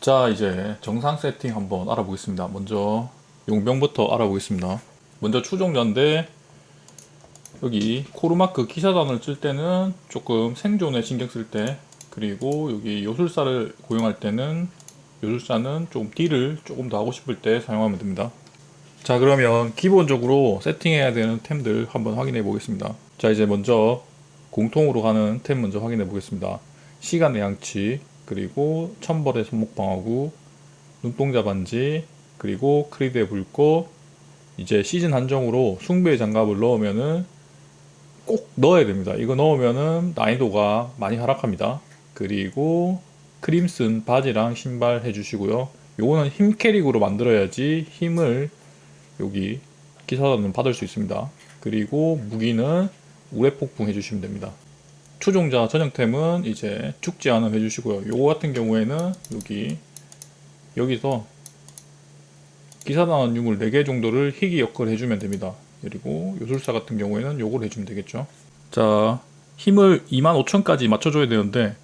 자, 이제 정상 세팅 한번 알아보겠습니다. 먼저 용병부터 알아보겠습니다. 먼저 추종자인데, 여기 코르마크 기사단을 쓸 때는 조금 생존에 신경 쓸 때, 그리고 여기 요술사를 고용할 때는 요술사는 좀 딜을 조금 더 하고 싶을 때 사용하면 됩니다. 자, 그러면 기본적으로 세팅해야 되는 템들 한번 확인해 보겠습니다. 자, 이제 먼저 공통으로 가는 템 먼저 확인해 보겠습니다. 시간의 양치, 그리고 천벌의 손목방어구, 눈동자 반지, 그리고 크리드의 불꽃. 이제 시즌 한정으로 숭배의 장갑을 넣으면은 꼭 넣어야 됩니다. 이거 넣으면은 난이도가 많이 하락합니다. 그리고 크림슨 바지랑 신발 해주시고요. 요거는 힘 캐릭으로 만들어야지 힘을 여기 기사단은 받을 수 있습니다. 그리고 무기는 우레폭풍 해주시면 됩니다. 추종자 전용템은 이제 죽지 않음 해주시고요. 요거 같은 경우에는 여기서 기사단원 유물 4개 정도를 희귀 역을 해주면 됩니다. 그리고 요술사 같은 경우에는 요걸 해주면 되겠죠. 자, 힘을 25,000까지 맞춰줘야 되는데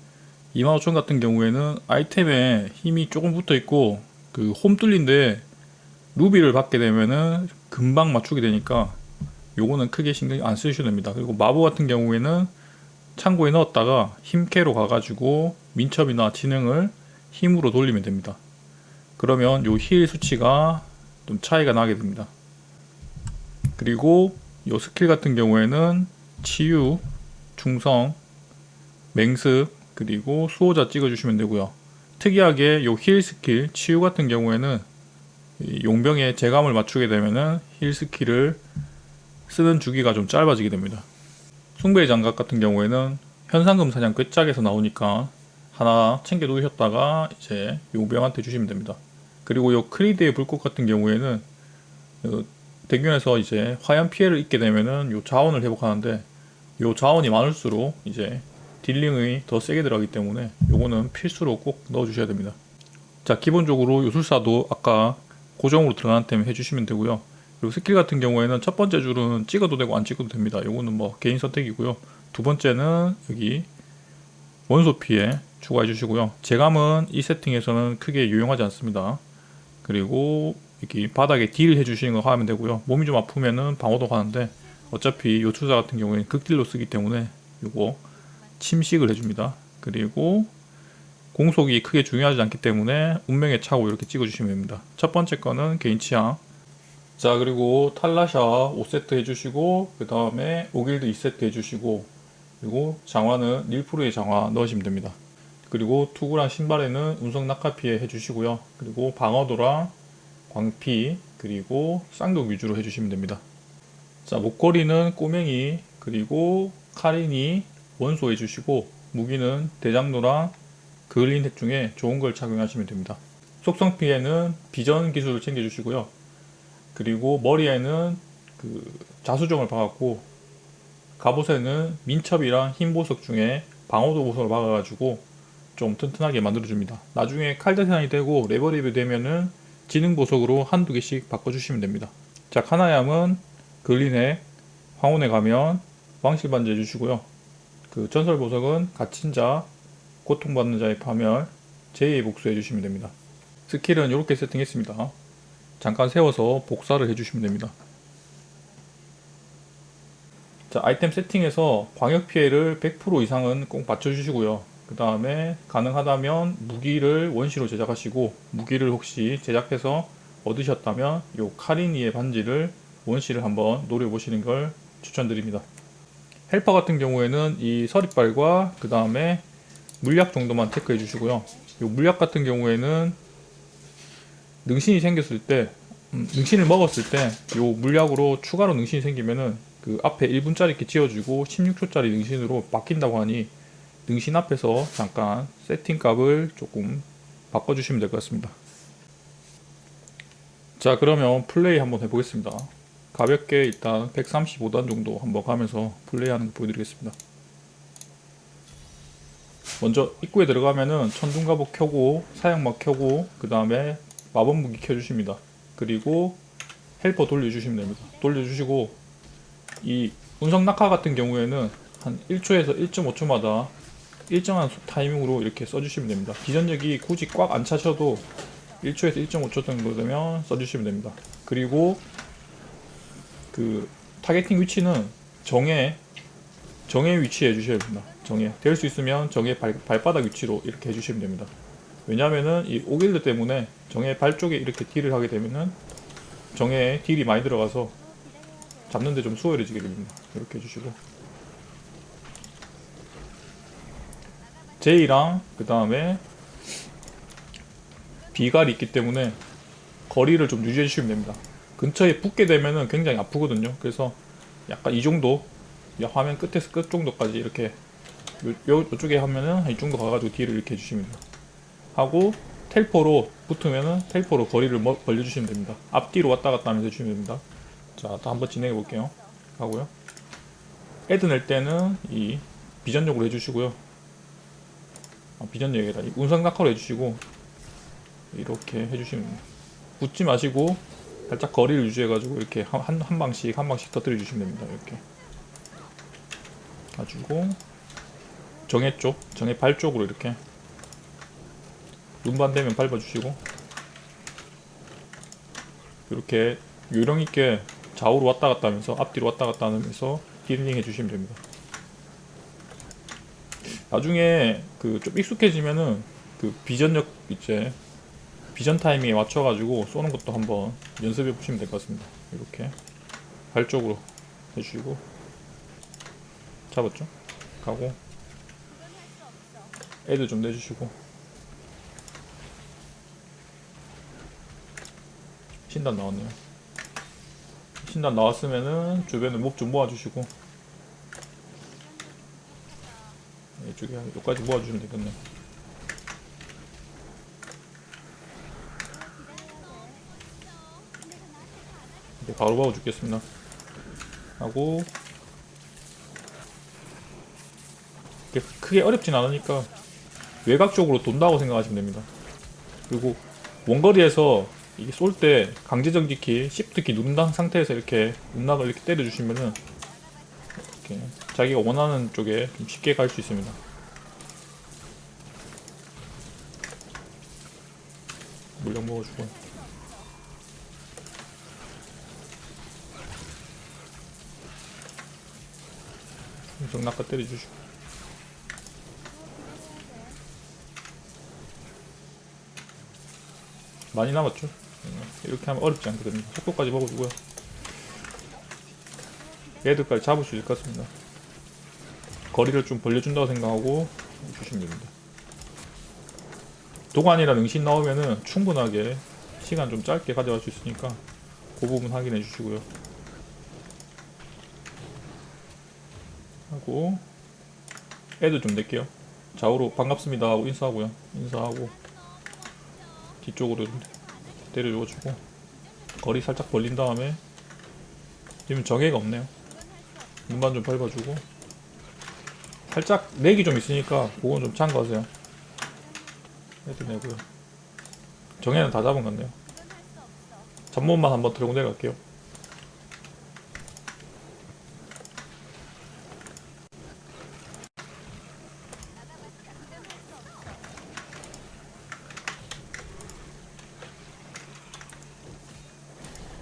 25,000 같은 경우에는 아이템에 힘이 조금 붙어 있고 그 홈 뚫린데 루비를 받게 되면은 금방 맞추게 되니까 요거는 크게 신경 안 쓰셔도 됩니다. 그리고 마법 같은 경우에는 창고에 넣었다가 힘캐로 가가지고 민첩이나 지능을 힘으로 돌리면 됩니다. 그러면 요 힐 수치가 좀 차이가 나게 됩니다. 그리고 요 스킬 같은 경우에는 치유, 충성, 맹습, 그리고 수호자 찍어주시면 되고요. 특이하게 요 힐 스킬, 치유 같은 경우에는 용병의 재감을 맞추게 되면은 힐 스킬을 쓰는 주기가 좀 짧아지게 됩니다. 숭배의 장갑 같은 경우에는 현상금 사냥 끝짝에서 나오니까 하나 챙겨 놓으셨다가 이제 용병한테 주시면 됩니다. 그리고 요 크리드의 불꽃 같은 경우에는 대균에서 이제 화염 피해를 입게 되면은 요 자원을 회복하는데 요 자원이 많을수록 이제 딜링이 더 세게 들어가기 때문에 요거는 필수로 꼭 넣어주셔야 됩니다. 자, 기본적으로 요술사도 아까 고정으로 들어가는 템 해주시면 되고요. 그리고 스킬 같은 경우에는 첫 번째 줄은 찍어도 되고 안 찍어도 됩니다. 요거는 뭐 개인 선택이고요. 두 번째는 여기 원소 피해 추가해 주시고요. 재감은 이 세팅에서는 크게 유용하지 않습니다. 그리고 여기 바닥에 딜 해주시는 거 하면 되고요. 몸이 좀 아프면은 방어도 가는데 어차피 요술사 같은 경우에는 극딜로 쓰기 때문에 요거 침식을 해줍니다. 그리고 공속이 크게 중요하지 않기 때문에 운명의 차고 이렇게 찍어주시면 됩니다. 첫 번째 거는 개인 취향. 자, 그리고 탈라샤 5세트 해주시고 그 다음에 오길드 2세트 해주시고 그리고 장화는 닐프루의 장화 넣으시면 됩니다. 그리고 투구랑 신발에는 운석 낙하 피해 해주시고요. 그리고 방어도랑 광피 그리고 쌍독 위주로 해주시면 됩니다. 자, 목걸이는 꼬맹이 그리고 카린이 원소 해주시고 무기는 대장로랑 그을린 핵 중에 좋은 걸 착용하시면 됩니다. 속성 피해는 비전 기술을 챙겨주시고요. 그리고 머리에는 그 자수정을 박았고 갑옷에는 민첩이랑 흰 보석 중에 방어도 보석을 박아가지고 좀 튼튼하게 만들어줍니다. 나중에 칼대산이 되고 레버리브 되면은 지능 보석으로 한두 개씩 바꿔주시면 됩니다. 자, 카나얌은 그을린핵, 황혼에 가면 왕실 반지 해주시고요. 그 전설 보석은 갇힌 자, 고통받는 자의 파멸, 제의의 복수 해주시면 됩니다. 스킬은 이렇게 세팅했습니다. 잠깐 세워서 복사를 해주시면 됩니다. 자, 아이템 세팅에서 광역 피해를 100% 이상은 꼭 맞춰주시고요. 그 다음에 가능하다면 무기를 원시로 제작하시고 무기를 혹시 제작해서 얻으셨다면 요 카리니의 반지를 원시를 한번 노려보시는 걸 추천드립니다. 헬퍼 같은 경우에는 이 서리빨과 그 다음에 물약 정도만 체크해 주시고요. 요 물약 같은 경우에는 능신이 생겼을 때 능신을 먹었을 때 요 물약으로 추가로 능신이 생기면은 그 앞에 1분짜리 이렇게 지어주고 16초짜리 능신으로 바뀐다고 하니 능신 앞에서 잠깐 세팅 값을 조금 바꿔주시면 될 것 같습니다. 자, 그러면 플레이 한번 해보겠습니다. 가볍게 일단 135단 정도 한번 가면서 플레이하는 거 보여드리겠습니다. 먼저 입구에 들어가면은 천둥갑옷 켜고 사양막 켜고 그 다음에 마법무기 켜주십니다. 그리고 헬퍼 돌려주시면 됩니다. 돌려주시고 이 운석 낙하 같은 경우에는 한 1초에서 1.5초마다 일정한 타이밍으로 이렇게 써주시면 됩니다. 비전력이 굳이 꽉 안 차셔도 1초에서 1.5초 정도 되면 써주시면 됩니다. 그리고 그 타겟팅 위치는 정에 위치해 주셔야 됩니다. 정에 될 수 있으면 정의 발바닥 위치로 이렇게 해주시면 됩니다. 왜냐하면은 이 오길드 때문에 정의 발 쪽에 이렇게 딜을 하게 되면은 정에 딜이 많이 들어가서 잡는데 좀 수월해지게 됩니다. 이렇게 해주시고 J랑 그 다음에 B갈이 있기 때문에 거리를 좀 유지해 주시면 됩니다. 근처에 붙게 되면은 굉장히 아프거든요. 그래서 약간 이 정도, 화면 끝에서 끝 정도까지 이렇게 요쪽에 하면은 이 정도 가가지고 딜을 이렇게 해주시면 돼요. 하고 텔포로 붙으면은 텔포로 거리를 벌려주시면 됩니다. 앞뒤로 왔다 갔다 하면서 해주시면 됩니다. 자, 또 한번 진행해 볼게요. 하고요. 애드 낼 때는 이 비전용으로 해주시고요. 비전용이라 운상 낙하로 해주시고 이렇게 해주시면 됩니다. 붙지 마시고 살짝 거리를 유지해가지고 이렇게 한 방씩 터뜨려 주시면 됩니다. 이렇게 가지고 정해 쪽, 정해 발 쪽으로 이렇게 눈반 되면 밟아주시고 이렇게 요령 있게 좌우로 왔다 갔다 하면서 앞뒤로 왔다 갔다 하면서 힐링 해주시면 됩니다. 나중에 그 좀 익숙해지면은 그 비전력 이제 비전 타이밍에 맞춰가지고 쏘는 것도 한번 연습해 보시면 될 것 같습니다. 이렇게 발 쪽으로 해주시고 잡았죠? 가고 애들 좀 내주시고 신단 나왔네요. 신단 나왔으면은 주변에 몹 좀 모아주시고 이쪽에 여기까지 모아주시면 되겠네요. 이제 바로 죽겠습니다. 하고 크게 어렵진 않으니까 외곽 쪽으로 돈다고 생각하시면 됩니다. 그리고 원거리에서 이게 쏠 때 강제정지키 Shift키 누른 상태에서 이렇게 운낙을 이렇게 때려주시면은 이렇게 자기가 원하는 쪽에 좀 쉽게 갈 수 있습니다. 물량 먹어주고 정낙하 때려주시고 많이 남았죠? 이렇게 하면 어렵지 않거든요. 속도까지 먹어주고요. 얘들까지 잡을 수 있을 것 같습니다. 거리를 좀 벌려준다고 생각하고 주시면 됩니다. 도관이랑 응신 나오면은 충분하게 시간 좀 짧게 가져갈 수 있으니까 그 부분 확인해 주시고요. 하고 애들 좀 낼게요. 좌우로 반갑습니다 하고 인사하고요. 인사하고 뒤쪽으로 때려주고 거리 살짝 벌린 다음에 지금 정해가 없네요. 눈만 좀 밟아주고 살짝 렉이 좀 있으니까 그건 좀 참고하세요. 애들 내고요. 정해는 다 잡은 것 같네요. 잡몸만 한번 들고 내려갈게요.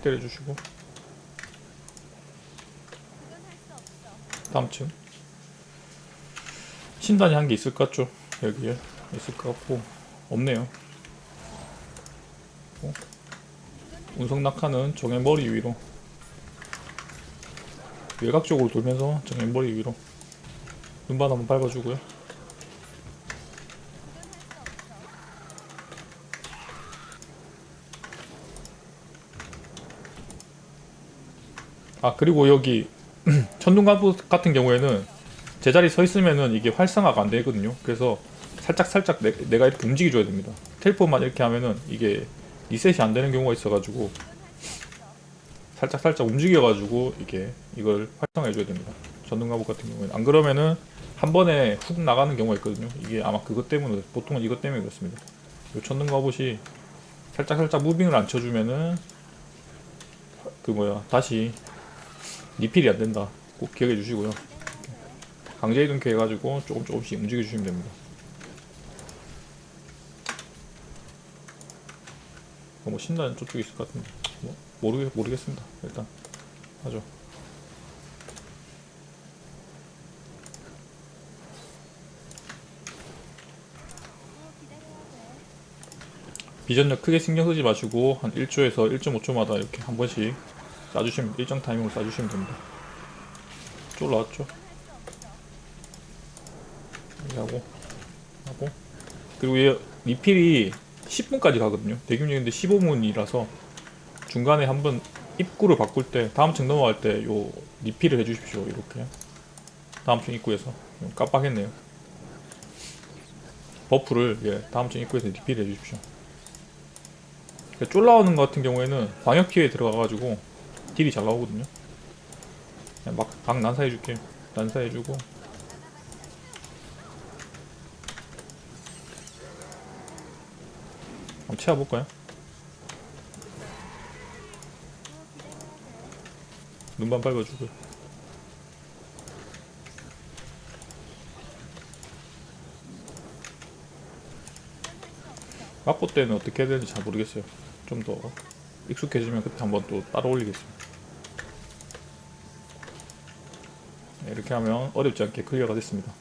때려주시고 다음 층 신단이 한 개 있을 것 같죠? 여기에 있을 것 같고 없네요. 운석 낙하는 정의 머리 위로 외곽 쪽으로 돌면서 정의 머리 위로 눈반 한번 밟아주고요. 아 그리고 여기 천둥가부 같은 경우에는 제자리 서 있으면은 이게 활성화가 안 되거든요. 그래서 살짝 내가 이렇게 움직여줘야 됩니다. 텔포만 이렇게 하면은 이게 리셋이 안 되는 경우가 있어가지고 살짝 움직여가지고 이걸 활성화해줘야 됩니다. 천둥가부 같은 경우에는 안 그러면은 한 번에 훅 나가는 경우가 있거든요. 이게 아마 그것 때문에 보통은 이것 때문에 그렇습니다. 이 천둥가부시 살짝 무빙을 안 쳐주면은 다시 리필이 안 된다. 꼭 기억해 주시고요. 강제 이동키 해가지고 조금씩 움직여주시면 됩니다. 뭐 신나는 저쪽에 있을 것 같은데 뭐 모르겠습니다. 일단 하죠. 비전력 크게 신경 쓰지 마시고 한 1초에서 1.5초마다 이렇게 한 번씩 쏴주시면, 일정 타이밍으로 쏴주시면 됩니다. 쭉 올라왔죠. 이렇게 하고 그리고 얘 리필이 10분까지 가거든요. 대기용인데 15분이라서 중간에 한번 입구를 바꿀 때, 다음 층 넘어갈 때 요 리필을 해주십시오. 이렇게 다음 층 입구에서. 깜빡했네요. 버프를 다음 층 입구에서 리필 해주십시오. 쫄 나오는 것 같은 경우에는 광역 피해 들어가가지고 딜이 잘 나오거든요. 그냥 막 난사해줄게요. 난사해주고 한번 채워볼까요? 눈만 밟아주고요. 막고 때는 어떻게 해야 되는지 잘 모르겠어요. 좀 더 익숙해지면 그때 한번 또 따로 올리겠습니다. 이렇게 하면 어렵지 않게 클리어가 됐습니다.